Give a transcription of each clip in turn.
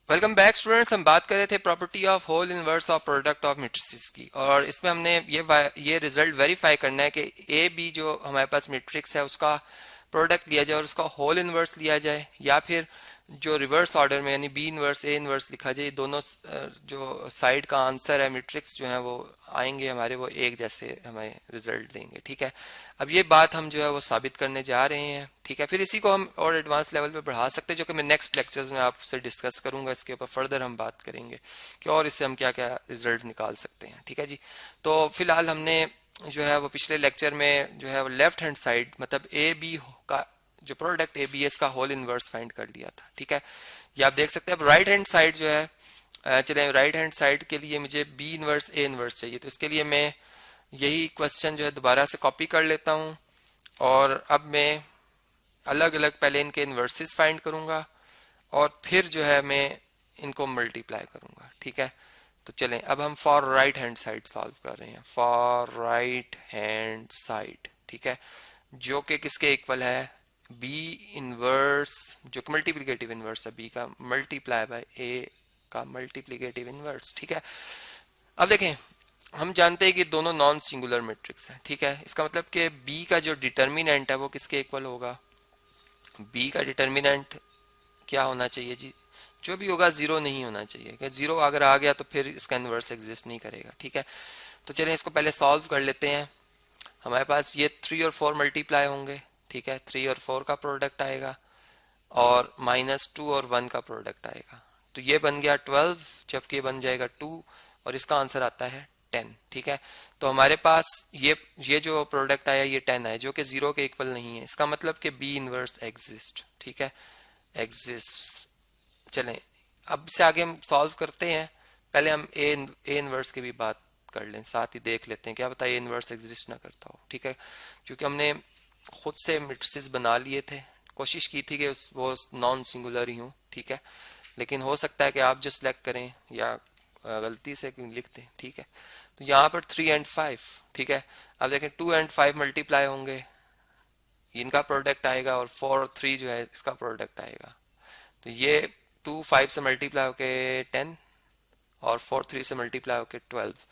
Welcome back students. हम बात कर रहे थे property of whole inverse of product of matrices की, और इसमें हमने ये रिजल्ट वेरीफाई करना है कि ए बी जो हमारे पास मैट्रिक्स है उसका प्रोडक्ट लिया जाए और उसका होल इनवर्स लिया जाए, या फिर जो रिवर्स ऑर्डर में यानी बी इनवर्स ए इनवर्स लिखा जाए। दोनों जो साइड का आंसर है मैट्रिक्स जो है वो आएंगे हमारे, वो एक जैसे हमें रिजल्ट देंगे। ठीक है, अब ये बात हम जो है वो साबित करने जा रहे हैं। ठीक है, फिर इसी को हम और एडवांस लेवल पे बढ़ा सकते हैं, जो कि मैं नेक्स्ट लेक्चर्स में आपसे डिस्कस करूंगा। इसके ऊपर फर्दर हम बात करेंगे कि और इससे हम क्या क्या रिजल्ट निकाल सकते हैं। ठीक है जी, तो फिलहाल हमने जो है वो पिछले लेक्चर में जो है वो लेफ्ट हैंड साइड मतलब ए बी का जो प्रोडक्ट ए बी एस का होल इनवर्स फाइंड कर लिया था। ठीक है, ये आप देख सकते हैं। अब राइट हैंड साइड जो है, चले राइट हैंड साइड के लिए मुझे बी इनवर्स ए इनवर्स चाहिए, तो इसके लिए मैं यही क्वेश्चन जो है दोबारा से कॉपी कर लेता हूँ, और अब मैं अलग अलग पहले इनके इन्वर्सेस फाइंड करूंगा और फिर जो है मैं इनको मल्टीप्लाई करूंगा। ठीक है, तो चलें अब हम for right hand side solve कर रहे हैं। फॉर राइट हैंड साइड, ठीक है, जो कि किसके इक्वल है, बी इनवर्स जो कि मल्टीप्लिकेटिव इनवर्स है बी का मल्टीप्लाई बाय ए का मल्टीप्लिकेटिव इनवर्स। ठीक है, अब देखें हम जानते हैं कि दोनों नॉन सिंगुलर मैट्रिक्स है। ठीक है, इसका मतलब कि बी का जो डिटर्मिनेंट है वो किसके इक्वल होगा, बी का डिटर्मिनेंट क्या होना चाहिए जी, जो भी होगा जीरो नहीं होना चाहिए। कि जीरो अगर आ गया तो फिर इसका इन्वर्स एग्जिस्ट नहीं करेगा। ठीक है, तो चलिए इसको पहले सॉल्व कर लेते हैं। हमारे पास ये 3 और 4 मल्टीप्लाई होंगे। ठीक है, 3 और 4 का प्रोडक्ट आएगा और -2 और 1 का प्रोडक्ट आएगा, तो ये बन गया 12, जबकि ये बन जाएगा 2 और इसका आंसर आता है 10। ठीक है, तो हमारे पास ये जो प्रोडक्ट आया ये 10 है, जो कि जीरो के इक्वल नहीं है। इसका मतलब कि बी इनवर्स एग्जिस्ट। ठीक है, एग्जिस्ट। चलें अब से आगे हम सॉल्व करते हैं। पहले हम ए इनवर्स की भी बात कर लें, साथ ही देख लेते हैं क्या पता ए इनवर्स एग्जिस्ट ना करता हो। ठीक है, क्योंकि हमने खुद से मैट्रिसेस बना लिए थे, कोशिश की थी कि वो नॉन सिंगुलर ही हो। ठीक है, लेकिन हो सकता है कि आप जो सिलेक्ट करें या गलती से लिख दें। ठीक है, तो यहाँ पर 3 एंड 5। ठीक है, अब देखें 2 एंड 5 मल्टीप्लाई होंगे, इनका प्रोडक्ट आएगा, और 4 और 3 जो है इसका प्रोडक्ट आएगा। तो ये 2 5 से मल्टीप्लाई होके 10 और 4 3 से मल्टीप्लाई होके 12।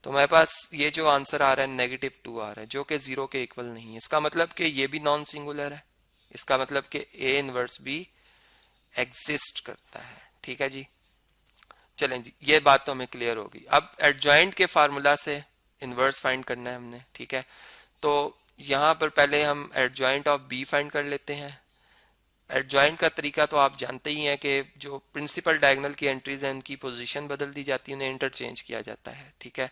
तो हमारे पास ये जो आंसर आ रहा है -2 आ रहा है, जो कि जीरो के इक्वल नहीं है। इसका मतलब कि ये भी नॉन सिंगुलर है। इसका मतलब कि ए इनवर्स भी एग्जिस्ट करता है। ठीक है जी, चलें जी, ये बात तो हमें क्लियर होगी। अब एडजॉइंट के फार्मूला से इनवर्स फाइंड करना है हमने। ठीक है, तो यहाँ पर पहले हम एडजॉइंट ऑफ बी फाइंड कर लेते हैं। एडजॉइंट का तरीका तो आप जानते ही हैं कि जो प्रिंसिपल डायगोनल की एंट्रीज हैं उनकी पोजीशन बदल दी जाती है, उन्हें इंटरचेंज किया जाता है। ठीक है,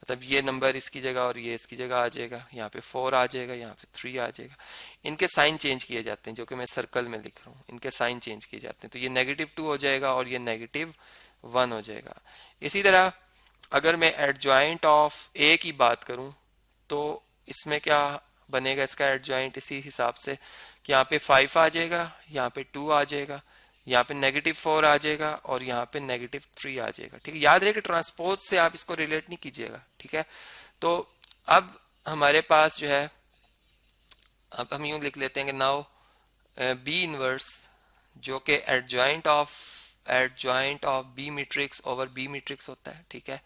मतलब ये नंबर इसकी जगह और ये इसकी जगह आ जाएगा, यहाँ पे 4 आ जाएगा, यहाँ पे 3 आ जाएगा। इनके साइन चेंज किए जाते हैं, जो कि मैं सर्कल में लिख रहा हूँ, इनके साइन चेंज किए जाते हैं। तो ये -2 हो जाएगा और ये -1 हो जाएगा। इसी तरह अगर मैं एडजॉइंट ऑफ ए की बात करूं तो इसमें क्या बनेगा, इसका एडजॉइंट इसी हिसाब से कि यहाँ पे 5 आ जाएगा, यहाँ पे 2 आ जाएगा, यहाँ पे -4 आ जाएगा और यहाँ पे -3 आ जाएगा। ठीक है, याद रहे कि ट्रांसपोज से आप इसको रिलेट नहीं कीजिएगा। ठीक है, तो अब हमारे पास जो है, अब हम यूं लिख लेते हैं कि नाउ बी इनवर्स जो कि adjoint of B matrix over B matrix होता है। ठीक है,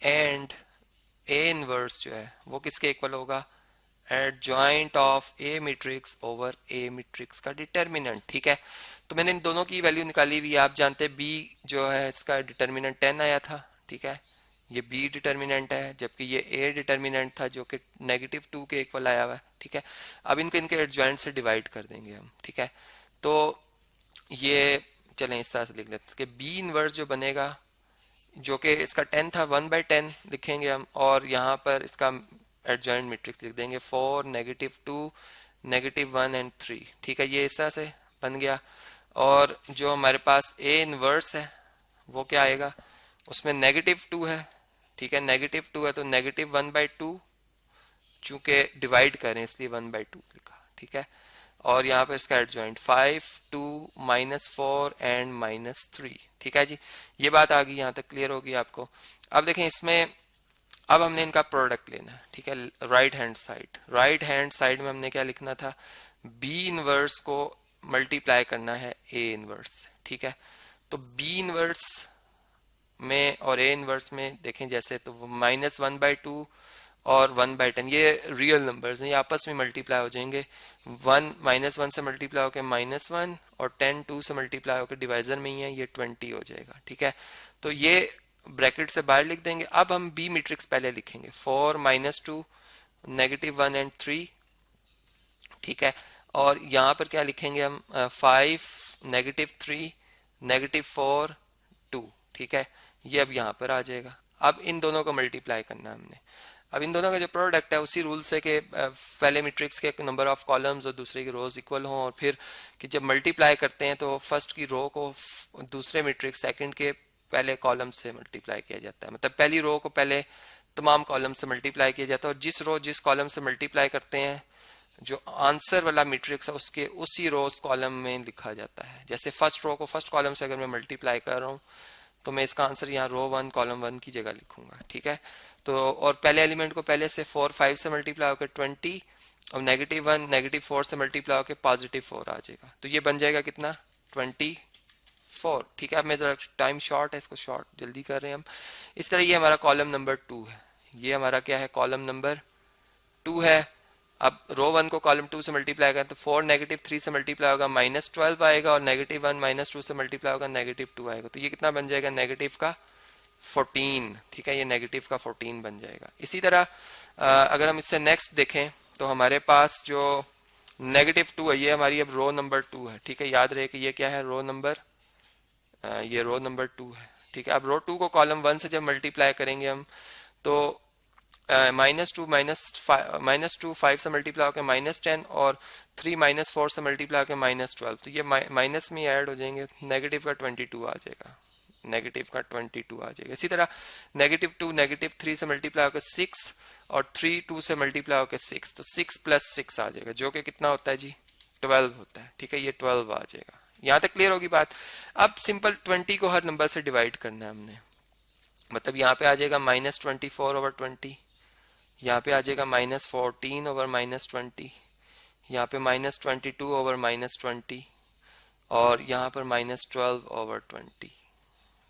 एंड ए इनवर्स जो है वो किसके इक्वल होगा, adjoint of A matrix over A matrix का डिटर्मिनेंट। ठीक है, तो मैंने इन दोनों की वैल्यू निकाली हुई है। आप जानते हैं बी जो है इसका डिटर्मिनेंट 10 आया था। ठीक है, ये बी डिटर्मिनेंट है, जबकि ये ए डिटर्मिनेंट था जो कि -2 के इक्वल आया हुआ है। ठीक है, अब इनको इनके एडजॉइंट से डिवाइड कर देंगे हम। ठीक है, तो ये चलें इस तरह से लिख लेते हैं कि बी इनवर्स जो बनेगा, जो कि इसका 10 था, 1/10 लिखेंगे हम, और यहाँ पर इसका एडजॉइंट मैट्रिक्स लिख देंगे 4 -2 -1 एंड 3। ठीक है, ये इस तरह से बन गया। और जो हमारे पास ए इनवर्स है वो क्या आएगा, उसमें -2 है। ठीक है, -2 है तो -1/2, चूंकि डिवाइड करें इसलिए 1/2 लिखा। ठीक है, और यहाँ पर इसका एडजॉइंट 5 2 -4 एंड -3। ठीक है जी, ये बात आ गई, यहाँ तक क्लियर होगी आपको। अब देखें इसमें अब हमने इनका प्रोडक्ट लेना है। ठीक है, राइट हैंड साइड में हमने क्या लिखना था, बी इनवर्स को मल्टीप्लाई करना है ए इनवर्स से। ठीक है, तो बी इनवर्स में और ए इनवर्स में देखें जैसे, तो -1/2 और 1/10 ये रियल नंबर्स हैं, ये आपस में मल्टीप्लाई हो जाएंगे। 1 -1 से मल्टीप्लाई होकर -1 और 10 2 से मल्टीप्लाई होकर डिवाइजर में ही है, ये 20 हो जाएगा। ठीक है, तो ये ब्रैकेट से बाहर लिख देंगे। अब हम बी मैट्रिक्स पहले लिखेंगे, 4 -2 -1 एंड 3। ठीक है, और यहाँ पर क्या लिखेंगे हम, 5 -3 -4 2। ठीक है, ये अब यहाँ पर आ जाएगा। अब इन दोनों को मल्टीप्लाई करना है हमने। अब इन दोनों का जो प्रोडक्ट है उसी रूल से कि पहले मैट्रिक्स के नंबर ऑफ कॉलम्स और दूसरे की रोज इक्वल हों, और फिर कि जब मल्टीप्लाई करते हैं तो फर्स्ट की रो को दूसरे मैट्रिक्स सेकंड के पहले कॉलम से मल्टीप्लाई किया जाता है। मतलब पहली रो को पहले तमाम कॉलम से मल्टीप्लाई किया जाता है, और जिस रो जिस कॉलम से मल्टीप्लाई करते हैं जो आंसर वाला मैट्रिक्स है उसके उसी रोज कॉलम में लिखा जाता है। जैसे फर्स्ट रो को फर्स्ट कॉलम से अगर मैं मल्टीप्लाई कर रहा हूँ तो मैं इसका आंसर यहाँ रो 1 कॉलम 1 की जगह लिखूंगा। ठीक है, तो और पहले एलिमेंट को पहले से 4 5 से मल्टीप्लाई होकर 20, और -1 -4 से मल्टीप्लाई होकर +4 आ जाएगा। तो ये बन जाएगा कितना, 24। ठीक है, अब मैं जरा टाइम शॉर्ट है, इसको शॉर्ट जल्दी कर रहे हैं हम। इस तरह ये हमारा कॉलम नंबर 2 है, ये हमारा क्या है, कॉलम नंबर 2 है। अब रो 1 को कॉलम 2 से मल्टीप्लाई करें तो 4 -3 से मल्टीप्लाई होगा -12 आएगा, और -1 -2 से मल्टीप्लाई होगा -2 आएगा। तो ये कितना बन जाएगा, नेगेटिव का 14। ठीक है, ये नेगेटिव का 14 बन जाएगा। इसी तरह अगर हम इससे नेक्स्ट देखें तो हमारे पास जो -2 है ये हमारी अब रो नंबर 2 है। ठीक है, याद रहे कि ये क्या है, रो नंबर ये रो नंबर 2 है। ठीक है, अब रो 2 को कॉलम 1 से जब मल्टीप्लाई करेंगे हम तो -2 5 से मल्टीप्लाई होकर -10, और 3 -4 से मल्टीप्लाई होकर -12। तो ये माइनस में ऐड हो जाएंगे, नेगेटिव का 22 आ जाएगा, नेगेटिव का 22 आ जाएगा। इसी तरह -2 -3 से मल्टीप्लाई होकर 6, और 3 2 से मल्टीप्लाई होकर 6, तो 6 + 6 आ जाएगा, जो कि कितना होता है जी, 12 होता है। ठीक है, ये 12 आ जाएगा। यहाँ तक क्लियर होगी बात। अब सिंपल 20 को हर नंबर से डिवाइड करना है हमने। मतलब यहाँ पे आ जाएगा -24/20, यहाँ पे आ जाएगा -14/-20, यहाँ पे -22/-20, और यहाँ पर -12/20।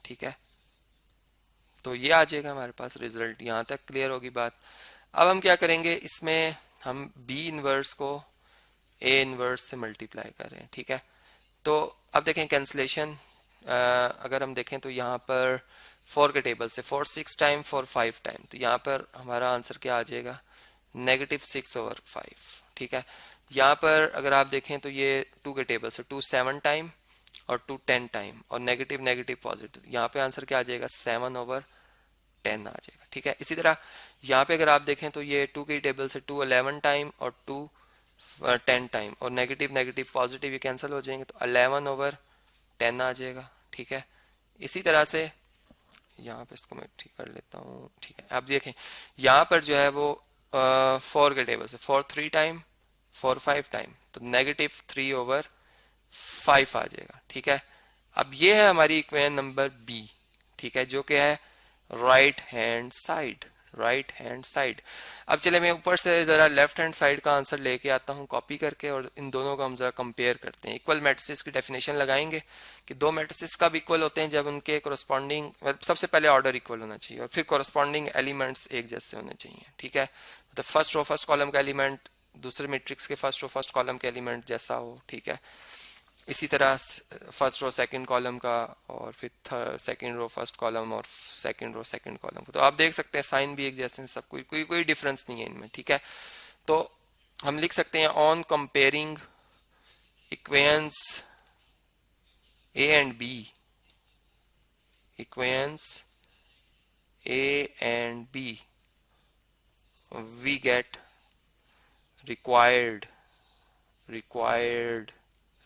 ठीक है, तो ये आ जाएगा हमारे पास रिजल्ट। यहाँ तक क्लियर होगी बात। अब हम क्या करेंगे, इसमें हम बी इनवर्स को ए इनवर्स से मल्टीप्लाई कर रहे हैं। ठीक है, तो अब देखें कैंसलेशन, अगर हम देखें तो यहाँ पर 4 के टेबल से 4 6 टाइम 4 5 टाइम, तो यहाँ पर हमारा आंसर क्या आ जाएगा, -6/5। ठीक है, यहाँ पर अगर आप देखें तो ये 2 के टेबल से 2 7 टाइम और 2 10 टाइम, और नेगेटिव नेगेटिव पॉजिटिव, यहाँ पे आंसर क्या आ जाएगा, 7/10 आ जाएगा। ठीक है, इसी तरह यहाँ पे अगर आप देखें तो ये 2 के टेबल से 2 11 टाइम और 2 10 टाइम, और नेगेटिव नेगेटिव पॉजिटिव ये कैंसिल हो जाएंगे, तो 11/10 आ जाएगा। ठीक है, इसी तरह से यहाँ पे इसको मैं ठीक कर लेता हूँ। ठीक है, आप देखें यहाँ पर जो है वो 4 के टेबल से 4 3 टाइम 4 5 टाइम, तो -3/5 आ जाएगा। ठीक है, अब ये है हमारी इक्वेशन नंबर बी। ठीक है, जो कि है right hand side, right hand side. अब चले मैं ऊपर से जरा लेफ्ट हैंड साइड का आंसर लेके आता हूँ कॉपी करके, और इन दोनों को हम जरा कंपेयर करते हैं। इक्वल मैट्रिसेस की डेफिनेशन लगाएंगे कि दो मैट्रिसेस कब इक्वल होते हैं, जब उनके कोरस्पॉन्डिंग, सबसे पहले ऑर्डर इक्वल होना चाहिए और फिर कोरस्पॉन्डिंग एलिमेंट्स एक जैसे होने चाहिए। ठीक है, तो फर्स्ट रो फर्स्ट कॉलम का एलिमेंट दूसरे मैट्रिक्स के फर्स्ट रो फर्स्ट कॉलम के एलिमेंट जैसा हो। ठीक है, इसी तरह फर्स्ट रो सेकंड कॉलम का, और फिर सेकंड रो फर्स्ट कॉलम, और सेकंड रो सेकंड कॉलम का। तो आप देख सकते हैं साइन भी एक जैसे हैं, सब कोई डिफरेंस नहीं है इनमें। ठीक है, तो हम लिख सकते हैं on comparing equations A and B, equations A and B we get required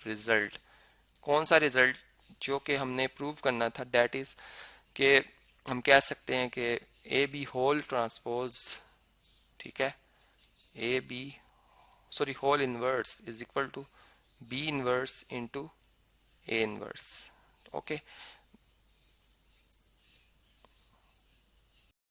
result. कौन सा रिजल्ट, जो कि हमने प्रूव करना था, डेट इज कि हम कह सकते हैं कि ए बी होल ट्रांसपोज, ठीक है, A B sorry whole inverse is equal to B inverse into A inverse. Okay,